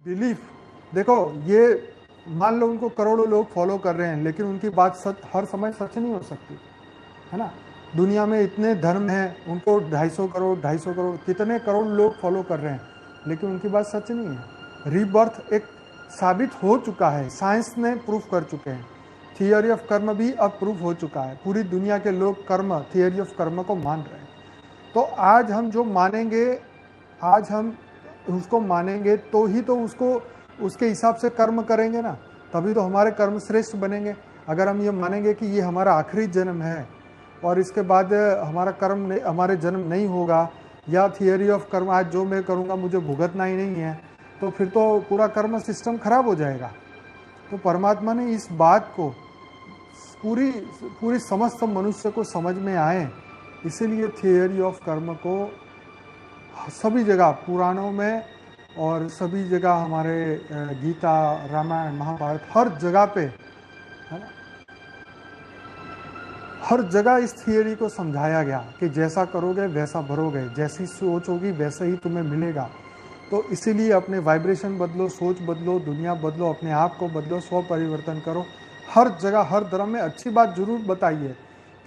Belief, देखो ये मान लो उनको करोड़ों लोग फॉलो कर रहे हैं, लेकिन उनकी बात सच हर समय सच नहीं हो सकती, है ना। दुनिया में इतने धर्म हैं, उनको 250 करोड़ कितने करोड़ लोग फॉलो कर रहे हैं, लेकिन उनकी बात सच नहीं है। रीबर्थ एक साबित हो चुका है, साइंस ने प्रूफ कर चुके हैं। थियोरी ऑफ कर्म भी अब प्रूफ हो चुका है, पूरी दुनिया के लोग कर्म, थियोरी ऑफ कर्म को मान रहे हैं। तो आज हम जो मानेंगे, आज हम उसको मानेंगे तो ही तो उसको उसके हिसाब से कर्म करेंगे ना, तभी तो हमारे कर्म श्रेष्ठ बनेंगे। अगर हम ये मानेंगे कि ये हमारा आखिरी जन्म है और इसके बाद हमारा हमारे जन्म नहीं होगा, या थियोरी ऑफ कर्म आज जो मैं करूँगा मुझे भुगतना ही नहीं है, तो फिर तो पूरा कर्म सिस्टम खराब हो जाएगा। तो परमात्मा ने इस बात को पूरी पूरी समस्त मनुष्य को समझ में आए, इसीलिए थियोरी ऑफ कर्म को सभी जगह पुराणों में और सभी जगह हमारे गीता, रामायण, महाभारत, हर जगह पे, है ना, हर जगह इस थियोरी को समझाया गया कि जैसा करोगे वैसा भरोगे, जैसी सोच होगी वैसे ही तुम्हें मिलेगा। तो इसीलिए अपने वाइब्रेशन बदलो, सोच बदलो, दुनिया बदलो, अपने आप को बदलो, स्व परिवर्तन करो। हर जगह हर धर्म में अच्छी बात जरूर बताइए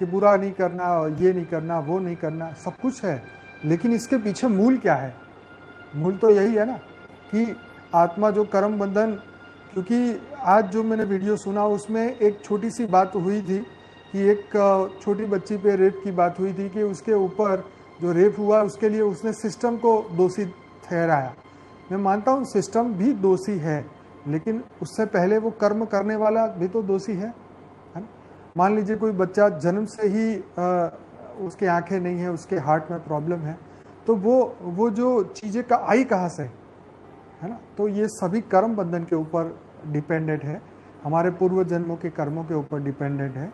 कि बुरा नहीं करना, ये नहीं करना, वो नहीं करना, सब कुछ है, लेकिन इसके पीछे मूल क्या है? मूल तो यही है ना कि आत्मा जो कर्म बंधन, क्योंकि आज जो मैंने वीडियो सुना उसमें एक छोटी सी बात हुई थी कि एक छोटी बच्ची पे रेप की बात हुई थी कि उसके ऊपर जो रेप हुआ उसके लिए उसने सिस्टम को दोषी ठहराया। मैं मानता हूँ सिस्टम भी दोषी है, लेकिन उससे पहले वो कर्म करने वाला भी तो दोषी है ना। मान लीजिए कोई बच्चा जन्म से ही उसके आंखें नहीं है, उसके हार्ट में प्रॉब्लम है, तो वो जो चीज़ें का आई कहाँ से, है ना। तो ये सभी कर्म बंधन के ऊपर डिपेंडेंट है, हमारे पूर्व जन्मों के कर्मों के ऊपर डिपेंडेंट है।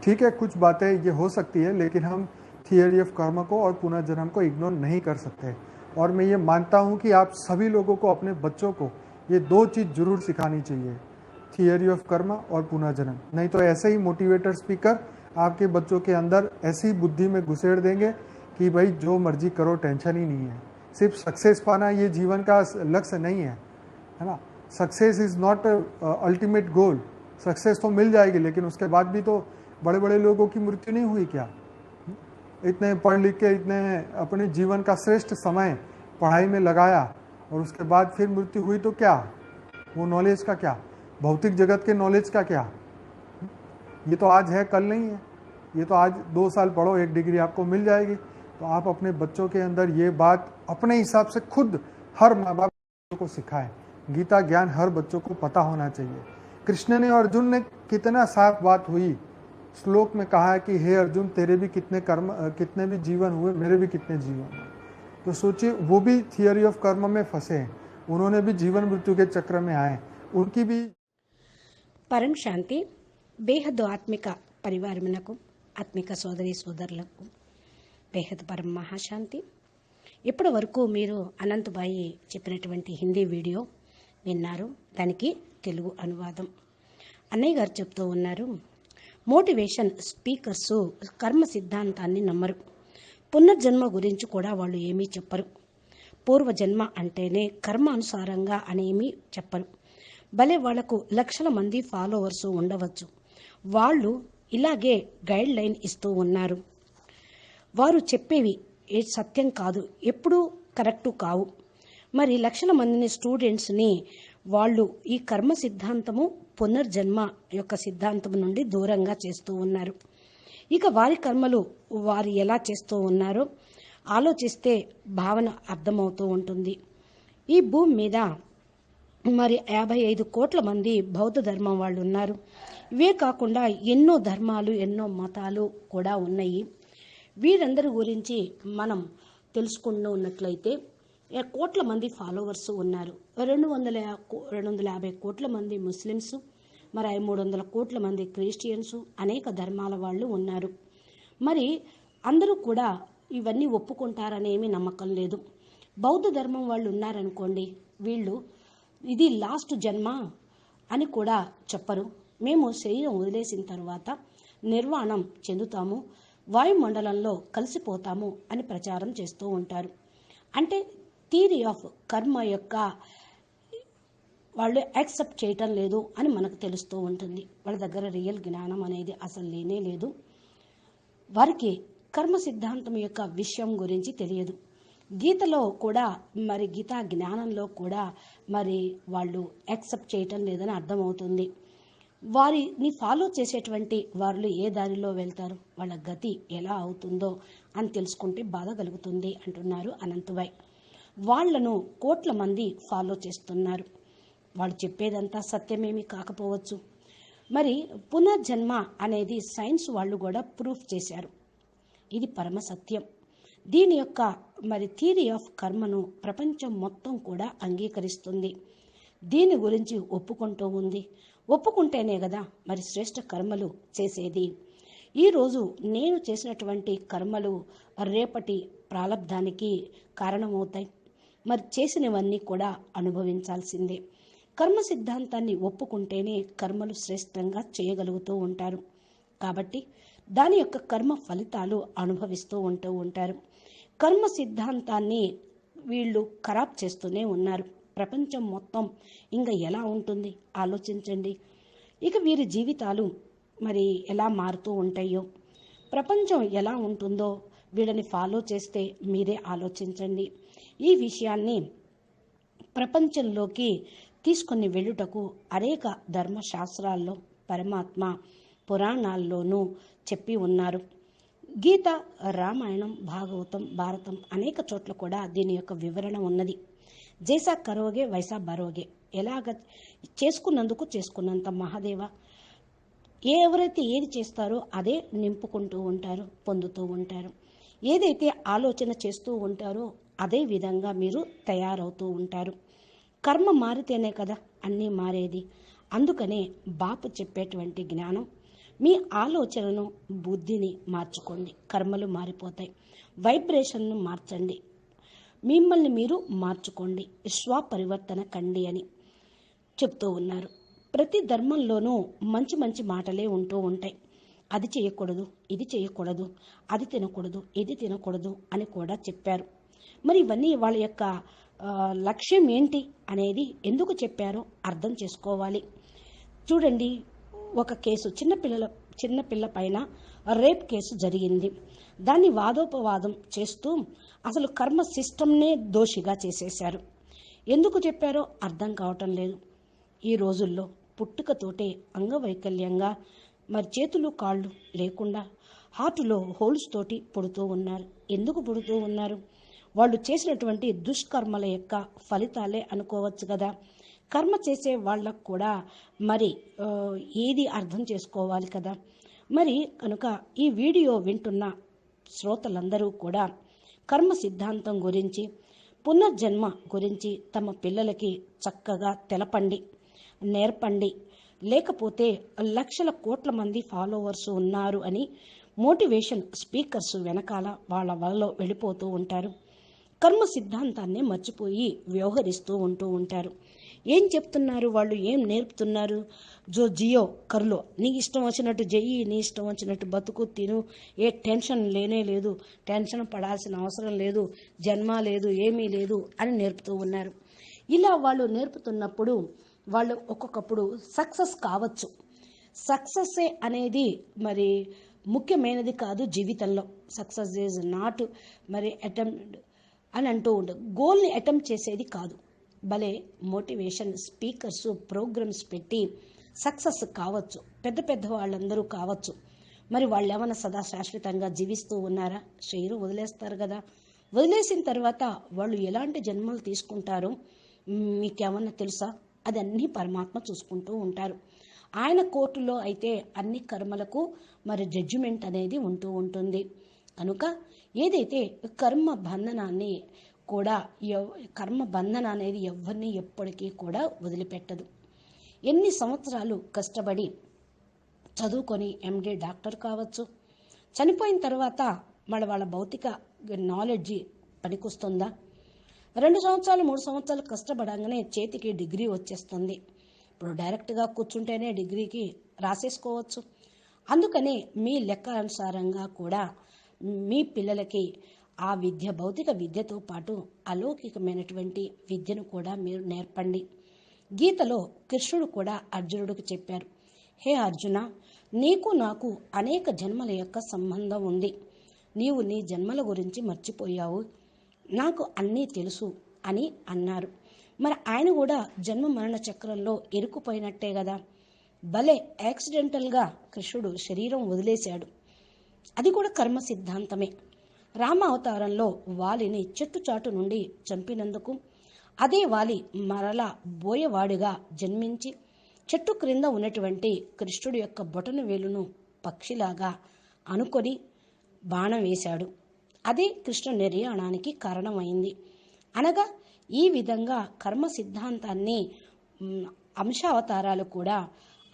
ठीक है, कुछ बातें ये हो सकती है, लेकिन हम थियोरी ऑफ कर्म को और पुनर्जन्म को इग्नोर नहीं कर सकते। और मैं ये मानता हूँ कि आप सभी लोगों को, अपने बच्चों को ये दो चीज़ जरूर सिखानी चाहिए, थियोरी ऑफ कर्म और पुनर्जन्म। नहीं तो ऐसे ही मोटिवेटर स्पीकर आपके बच्चों के अंदर ऐसी बुद्धि में घुसेड़ देंगे कि भाई जो मर्जी करो, टेंशन ही नहीं है। सिर्फ सक्सेस पाना ये जीवन का लक्ष्य नहीं है, है ना। Success is not ultimate goal. Success तो मिल जाएगी, लेकिन उसके बाद भी तो बड़े बड़े लोगों की मृत्यु नहीं हुई क्या? इतने पढ़ लिख के, इतने अपने जीवन का श्रेष्ठ समय पढ़ाई में लगाया और उसके बाद फिर मृत्यु हुई, तो क्या वो नॉलेज का क्या, भौतिक जगत के नॉलेज का क्या? ये तो आज है, कल नहीं है। ये तो आज 2 साल पढ़ो, 1 डिग्री आपको मिल जाएगी। तो आप अपने बच्चों के अंदर ये बात अपने हिसाब से खुद, हर माँ बाप को सिखाएं। गीता ज्ञान हर बच्चों को पता होना चाहिए। कृष्ण ने और अर्जुन ने कितना साफ बात हुई, श्लोक में कहा है कि हे अर्जुन, तेरे भी कितने भी जीवन हुए, मेरे भी कितने जीवन हुए। तो सोचिए, वो भी थियोरी ऑफ कर्म में फंसे हैं, उन्होंने भी जीवन मृत्यु के चक्र में आए, उनकी भी పరం శాంతి. బేహద్దు ఆత్మిక పరివారమునకు, ఆత్మిక సోదరి సోదరులకు బేహద్ పరం మహాశాంతి. ఇప్పటి వరకు మీరు అనంతబాయి చెప్పినటువంటి హిందీ వీడియో విన్నారు, దానికి తెలుగు అనువాదం. అన్నయ్య గారు చెప్తూ ఉన్నారు, మోటివేషన్ స్పీకర్సు కర్మ సిద్ధాంతాన్ని నమ్మరు, పునర్జన్మ గురించి కూడా వాళ్ళు ఏమీ చెప్పరు, పూర్వజన్మ అంటేనే కర్మ అనుసారంగా అనేమీ చెప్పరు. భలే వాళ్లకు లక్షల మంది ఫాలోవర్స్ ఉండవచ్చు, వాళ్ళు ఇలాగే గైడ్ లైన్ ఇస్తూ ఉన్నారు. వారు చెప్పేవి సత్యం కాదు, ఎప్పుడూ కరెక్టు కావు. మరి లక్షల మందిని స్టూడెంట్స్ని వాళ్ళు ఈ కర్మ సిద్ధాంతము, పునర్జన్మ యొక్క సిద్ధాంతం నుండి దూరంగా చేస్తూ ఉన్నారు. ఇక వారి కర్మలు వారు ఎలా చేస్తూ ఉన్నారో ఆలోచిస్తే భావన అర్థమవుతూ ఉంటుంది. ఈ భూమి మీద మరి 55 కోట్ల మంది బౌద్ధ ధర్మం వాళ్ళు ఉన్నారు. ఇవే కాకుండా ఎన్నో ధర్మాలు, ఎన్నో మతాలు కూడా ఉన్నాయి. వీరందరి గురించి మనం తెలుసుకుంటూ ఉన్నట్లయితే కోట్ల మంది ఫాలోవర్స్ ఉన్నారు. 250 కోట్ల మంది ముస్లిమ్స్, మరి 300 కోట్ల మంది క్రిస్టియన్స్, అనేక ధర్మాల వాళ్ళు ఉన్నారు. మరి అందరూ కూడా ఇవన్నీ ఒప్పుకుంటారనేమి నమ్మకం లేదు. బౌద్ధ ధర్మం వాళ్ళు ఉన్నారనుకోండి, వీళ్ళు ఇది లాస్ట్ జన్మ అని కూడా చెప్పరు. మేము శరీరం వదిలేసిన తర్వాత నిర్వాణం చెందుతాము, వాయుమండలంలో కలిసిపోతాము అని ప్రచారం చేస్తూ ఉంటారు. అంటే థియరీ ఆఫ్ కర్మ యొక్క వాళ్ళు యాక్సెప్ట్ చేయటం లేదు అని మనకు తెలుస్తూ ఉంటుంది. వాళ్ళ దగ్గర రియల్ జ్ఞానం అనేది అసలు లేనే లేదు. వారికి కర్మ సిద్ధాంతం యొక్క విషయం గురించి తెలియదు. గీతలో కూడా మరి గీతా జ్ఞానంలో కూడా మరి వాళ్ళు యాక్సెప్ట్ చేయటం లేదని అర్థమవుతుంది. వారిని ఫాలో చేసేటువంటి వాళ్ళు ఏ దారిలో వెళ్తారు, వాళ్ళ గతి ఎలా అవుతుందో అని తెలుసుకుంటే బాధ కలుగుతుంది అంటున్నారు అనంతభాయ్. వాళ్లను కోట్ల మంది ఫాలో చేస్తున్నారు. వాళ్ళు చెప్పేదంతా సత్యమేమీ కాకపోవచ్చు. మరి పునర్జన్మ అనేది సైన్స్ వాళ్ళు కూడా ప్రూఫ్ చేశారు. ఇది పరమ సత్యం. దీని యొక్క మరి థియరీ ఆఫ్ కర్మను ప్రపంచం మొత్తం కూడా అంగీకరిస్తుంది. దీని గురించి ఒప్పుకుంటూ ఉంది. ఒప్పుకుంటేనే కదా మరి శ్రేష్ఠ కర్మలు చేసేది. ఈరోజు నేను చేసినటువంటి కర్మలు రేపటి ప్రాలబ్ధానికి కారణమవుతాయి. మరి చేసినవన్నీ కూడా అనుభవించాల్సిందే. కర్మ సిద్ధాంతాన్ని ఒప్పుకుంటేనే కర్మలు శ్రేష్టంగా చేయగలుగుతూ ఉంటారు. కాబట్టి దాని యొక్క కర్మ ఫలితాలు అనుభవిస్తూ ఉంటారు. కర్మ సిద్ధాంతాన్ని వీళ్ళు ఖరాబ్ చేస్తూనే ఉన్నారు. ప్రపంచం మొత్తం ఇంకా ఎలా ఉంటుంది ఆలోచించండి. ఇక వీరి జీవితాలు మరి ఎలా మారుతూ ఉంటాయో, ప్రపంచం ఎలా ఉంటుందో వీళ్ళని ఫాలో చేస్తే మీరే ఆలోచించండి. ఈ విషయాన్ని ప్రపంచంలోకి తీసుకొని వెళ్ళుటకు అనేక ధర్మశాస్త్రాల్లో పరమాత్మ పురాణాల్లోనూ చెప్పి ఉన్నారు. గీత, రామాయణం, భాగవతం, భారతం అనేక చోట్ల కూడా దీని యొక్క వివరణ ఉన్నది. జైసా కరోగే వైసా బరోగే, ఎలాగ చేసుకున్నంత మహాదేవ. ఎవరైతే ఏది చేస్తారో అదే నింపుకుంటూ ఉంటారు, పొందుతూ ఉంటారు. ఏదైతే ఆలోచన చేస్తూ ఉంటారో అదే విధంగా మీరు తయారవుతూ ఉంటారు. కర్మ మారితేనే కదా అన్నీ మారేది. అందుకనే బాపు చెప్పేటువంటి జ్ఞానం, మీ ఆలోచనను బుద్ధిని మార్చుకోండి, కర్మలు మారిపోతాయి. వైబ్రేషన్ను మార్చండి, మిమ్మల్ని మీరు మార్చుకోండి, స్వపరివర్తన కండి అని చెప్తూ ఉన్నారు. ప్రతి ధర్మంలోనూ మంచి మంచి మాటలే ఉంటూ ఉంటాయి. అది చేయకూడదు, ఇది చేయకూడదు, అది తినకూడదు, ఇది తినకూడదు అని కూడా చెప్పారు. మరి ఇవన్నీ వాళ్ళ యొక్క లక్ష్యం ఏంటి అనేది ఎందుకు చెప్పారో అర్థం చేసుకోవాలి. చూడండి, ఒక కేసు చిన్నపిల్ల పైన రేప్ కేసు జరిగింది. దాన్ని వాదోపవాదం చేస్తూ అసలు కర్మ సిస్టమ్నే దోషిగా చేసేశారు. ఎందుకు చెప్పారో అర్థం కావటం లేదు. ఈ రోజుల్లో పుట్టుకతోటే అంగవైకల్యంగా మరి చేతులు కాళ్ళు లేకుండా హార్టులో హోల్స్ తోటి పుడుతూ ఉన్నారు. ఎందుకు పుడుతూ ఉన్నారు? వాళ్ళు చేసినటువంటి దుష్కర్మల యొక్క ఫలితాలే అనుకోవచ్చు కదా. కర్మ చేసే వాళ్ళకు కూడా మరి ఏది అర్థం చేసుకోవాలి కదా. మరి కనుక ఈ వీడియో వింటున్న శ్రోతలందరూ కూడా కర్మ సిద్ధాంతం గురించి, పునర్జన్మ గురించి తమ పిల్లలకి చక్కగా తెలపండి, నేర్పండి. లేకపోతే లక్షల కోట్ల మంది ఫాలోవర్స్ ఉన్నారు అని మోటివేషన్ స్పీకర్స్ వెనకాల వాళ్ళ వలలో వెళ్ళిపోతూ ఉంటారు. కర్మ సిద్ధాంతాన్ని మర్చిపోయి వ్యవహరిస్తూ ఉంటారు. ఏం చెప్తున్నారు వాళ్ళు, ఏం నేర్పుతున్నారు? జో జియో కర్లో, నీ ఇష్టం వచ్చినట్టు చెయ్యి, నీ ఇష్టం వచ్చినట్టు బతుకు, తిను, ఏ టెన్షన్ లేనే లేదు, టెన్షన్ పడాల్సిన అవసరం లేదు, జన్మ లేదు, ఏమీ లేదు అని నేర్పుతూ ఉన్నారు. ఇలా వాళ్ళు నేర్పుతున్నప్పుడు వాళ్ళు ఒక్కొక్కప్పుడు సక్సెస్ కావచ్చు. సక్సెస్సే అనేది మరి ముఖ్యమైనది కాదు జీవితంలో. సక్సెస్ ఈజ్ నాట్ మరి అటెంప్ట్ అని అంటూ ఉంటారు. గోల్ని అటెంప్ట్ చేసేది కాదు. భలే మోటివేషన్ స్పీకర్స్ ప్రోగ్రామ్స్ పెట్టి సక్సెస్ కావచ్చు, పెద్ద వాళ్ళందరూ కావచ్చు. మరి వాళ్ళు ఏమైనా సదా శాశ్వతంగా జీవిస్తూ ఉన్నారా? శరీరం వదిలేస్తారు కదా. వదిలేసిన తర్వాత వాళ్ళు ఎలాంటి జన్మలు తీసుకుంటారో మీకేమన్నా తెలుసా? అదన్నీ పరమాత్మ చూసుకుంటూ ఉంటారు. ఆయన కోర్టులో అయితే అన్ని కర్మలకు మరి జడ్జిమెంట్ అనేది ఉంటూ ఉంటుంది. కనుక ఏదైతే కర్మ బంధనాన్ని కూడా కర్మ బంధన అనేది ఎవరిని ఎప్పటికీ కూడా వదిలిపెట్టదు. ఎన్ని సంవత్సరాలు కష్టపడి చదువుకొని ఎండి డాక్టర్ కావచ్చు, చనిపోయిన తర్వాత వాళ్ళ భౌతిక నాలెడ్జి పనికొస్తుందా? 2 సంవత్సరాలు 3 సంవత్సరాలు కష్టపడంగానే చేతికి డిగ్రీ వచ్చేస్తుంది. ఇప్పుడు డైరెక్ట్గా కూర్చుంటేనే డిగ్రీకి రాసేసుకోవచ్చు. అందుకనే మీ లెక్క అనుసారంగా కూడా మీ పిల్లలకి ఆ విద్య, భౌతిక విద్యతో పాటు అలౌకికమైనటువంటి విద్యను కూడా మీరు నేర్పండి. గీతలో కృష్ణుడు కూడా అర్జునుడికి చెప్పారు, హే అర్జున, నీకు నాకు అనేక జన్మల యొక్క సంబంధం ఉంది. నీవు నీ జన్మల గురించి మర్చిపోయావు, నాకు అన్నీ తెలుసు అని అన్నారు. మరి ఆయన కూడా జన్మ మరణ చక్రంలో ఇరుక్కుపోయినట్టే కదా. భలే యాక్సిడెంటల్గా కృష్ణుడు శరీరం వదిలేశాడు. అది కూడా కర్మ సిద్ధాంతమే. రామ అవతారంలో వాలిని చెట్టుచాటు నుండి చంపినందుకు అదే వాలి మరలా బోయవాడిగా జన్మించి చెట్టు క్రింద ఉన్నటువంటి కృష్ణుడి యొక్క బొటన వేలును పక్షిలాగా అనుకొని బాణం వేశాడు. అదే కృష్ణ నిర్యాణానికి కారణమైంది. అనగా ఈ విధంగా కర్మ సిద్ధాంతాన్ని అంశావతారాలు కూడా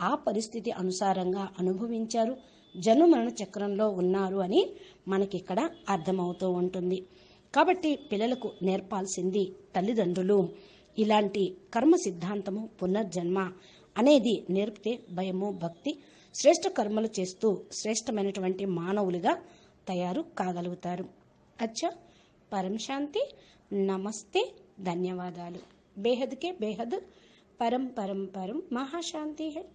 ఆ పరిస్థితి అనుసారంగా అనుభవించారు, జన్మ మరణ చక్రంలో ఉన్నారు అని మనకిక్కడ అర్థమవుతూ ఉంటుంది. కాబట్టి పిల్లలకు నేర్పాల్సింది తల్లిదండ్రులు ఇలాంటి కర్మ సిద్ధాంతము, పునర్జన్మ అనేది నేర్పితే భయము, భక్తి, శ్రేష్ఠ కర్మలు చేస్తూ శ్రేష్టమైనటువంటి మానవులుగా తయారు కాగలుగుతారు. అచ్చా, పరం శాంతి. నమస్తే, ధన్యవాదాలు. బేహద్ కే బేహద్, పరం పరం పరం మహాశాంతి హై.